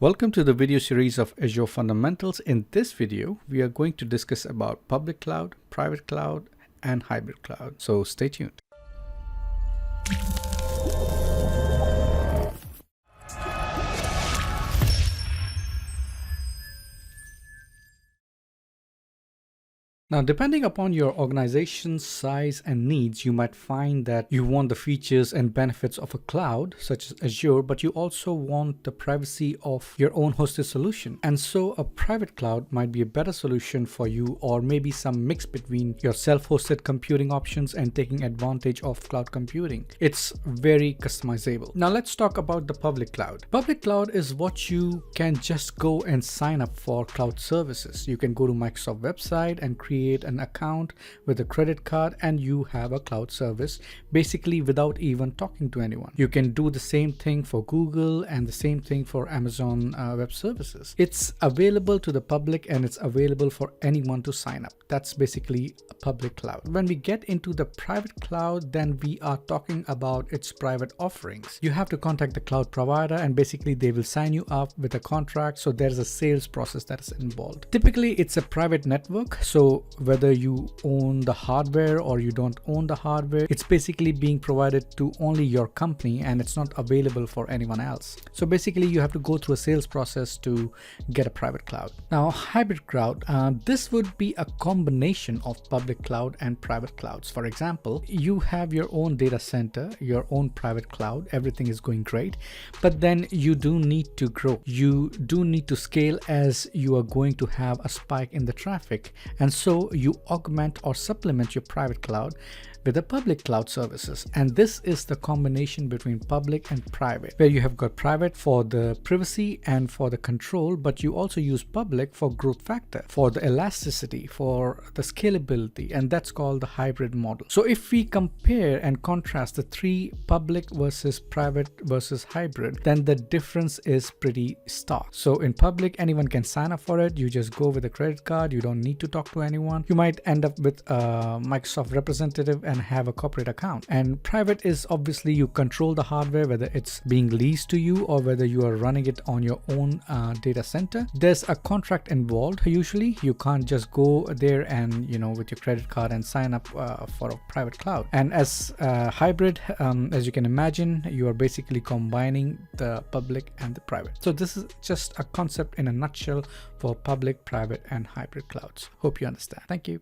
Welcome to the video series of Azure Fundamentals. In this video, we are going to discuss about public cloud, private cloud, and hybrid cloud. So stay tuned. Now, depending upon your organization's size and needs, you might find that you want the features and benefits of a cloud such as Azure, but you also want the privacy of your own hosted solution. And so a private cloud might be a better solution for you, or maybe some mix between your self-hosted computing options and taking advantage of cloud computing. It's very customizable. Now let's talk about the public cloud. Public cloud is what you can just go and sign up for cloud services. You can go to Microsoft website and create an account with a credit card and you have a cloud service basically without even talking to anyone. You can do the same thing for Google and the same thing for Amazon Web Services. It's available to the public and it's available for anyone to sign up. That's basically a public cloud. When we get into the private cloud, then we are talking about its private offerings. You have to contact the cloud provider and basically they will sign you up with a contract. So there's a sales process that is involved. Typically it's a private network. So whether you own the hardware or you don't own the hardware, it's basically being provided to only your company and it's not available for anyone else. So basically you have to go through a sales process to get a private cloud. Now hybrid cloud, this would be a combination of public cloud and private clouds. For example, you have your own data center, your own private cloud, everything is going great, but then you do need to grow. You do need to scale as you are going to have a spike in the traffic. And so you augment or supplement your private cloud with the public cloud services. And this is the combination between public and private, where you have got private for the privacy and for the control, but you also use public for growth factor, for the elasticity, for the scalability, and that's called the hybrid model. So if we compare and contrast the three, public versus private versus hybrid, then the difference is pretty stark. So in public, anyone can sign up for it. You just go with a credit card. You don't need to talk to anyone. You might end up with a Microsoft representative and have a corporate account. And private is obviously you control the hardware, whether it's being leased to you or whether you are running it on your own data center. There's a contract involved. Usually you can't just go there and with your credit card and sign up for a private cloud. And as hybrid, as you can imagine, you are basically combining the public and the private. So this is just a concept in a nutshell for public, private, and hybrid clouds. Hope you understand. Thank you.